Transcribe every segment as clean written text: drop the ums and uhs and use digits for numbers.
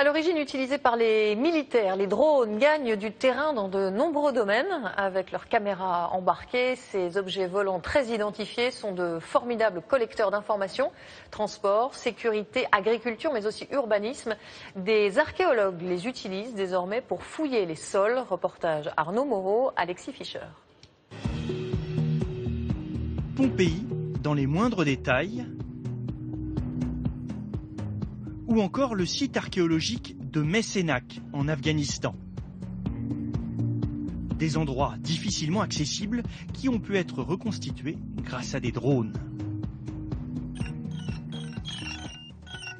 À l'origine utilisés par les militaires, les drones gagnent du terrain dans de nombreux domaines. Avec leurs caméras embarquées, ces objets volants très identifiés sont de formidables collecteurs d'informations. Transport, sécurité, agriculture, mais aussi urbanisme. Des archéologues les utilisent désormais pour fouiller les sols. Reportage Arnaud Moreau, Alexis Fischer. Pompéi, dans les moindres détails, ou encore le site archéologique de Messénak en Afghanistan. Des endroits difficilement accessibles qui ont pu être reconstitués grâce à des drones.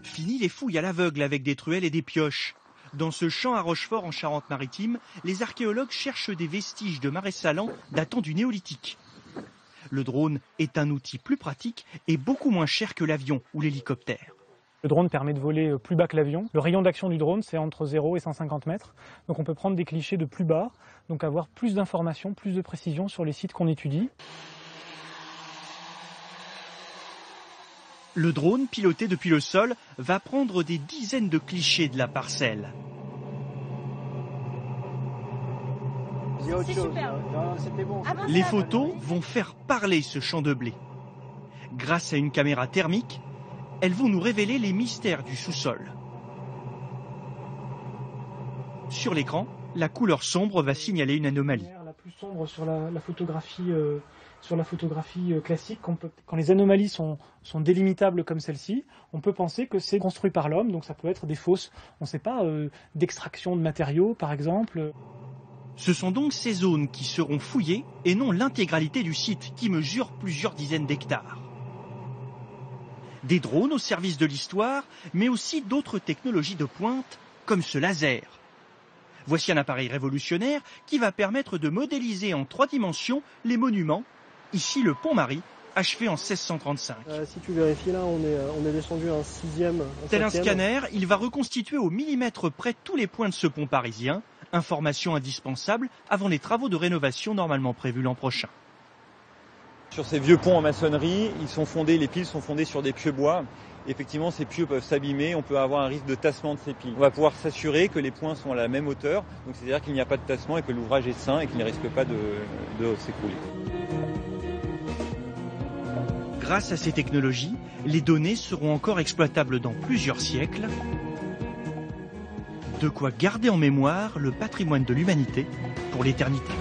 Fini les fouilles à l'aveugle avec des truelles et des pioches. Dans ce champ à Rochefort en Charente-Maritime, les archéologues cherchent des vestiges de marais salants datant du néolithique. Le drone est un outil plus pratique et beaucoup moins cher que l'avion ou l'hélicoptère. Le drone permet de voler plus bas que l'avion. Le rayon d'action du drone, c'est entre 0 et 150 mètres. Donc on peut prendre des clichés de plus bas, donc avoir plus d'informations, plus de précision sur les sites qu'on étudie. Le drone, piloté depuis le sol, va prendre des dizaines de clichés de la parcelle. C'est super. Les photos vont faire parler ce champ de blé. Grâce à une caméra thermique, elles vont nous révéler les mystères du sous-sol. Sur l'écran, la couleur sombre va signaler une anomalie. La plus sombre sur la photographie classique, quand les anomalies sont délimitables comme celle-ci, on peut penser que c'est construit par l'homme, donc ça peut être des fosses, on ne sait pas, d'extraction de matériaux par exemple. Ce sont donc ces zones qui seront fouillées et non l'intégralité du site qui mesure plusieurs dizaines d'hectares. Des drones au service de l'histoire, mais aussi d'autres technologies de pointe, comme ce laser. Voici un appareil révolutionnaire qui va permettre de modéliser en 3 dimensions les monuments. Ici, le pont Marie, achevé en 1635. Si tu vérifies là, on est descendu à un 6e. Tel un scanner, il va reconstituer au millimètre près tous les points de ce pont parisien. Information indispensable avant les travaux de rénovation normalement prévus l'an prochain. Sur ces vieux ponts en maçonnerie, les piles sont fondées sur des pieux bois. Effectivement, ces pieux peuvent s'abîmer, on peut avoir un risque de tassement de ces piles. On va pouvoir s'assurer que les points sont à la même hauteur, donc c'est-à-dire qu'il n'y a pas de tassement et que l'ouvrage est sain et qu'il ne risque pas de s'écrouler. Grâce à ces technologies, les données seront encore exploitables dans plusieurs siècles. De quoi garder en mémoire le patrimoine de l'humanité pour l'éternité.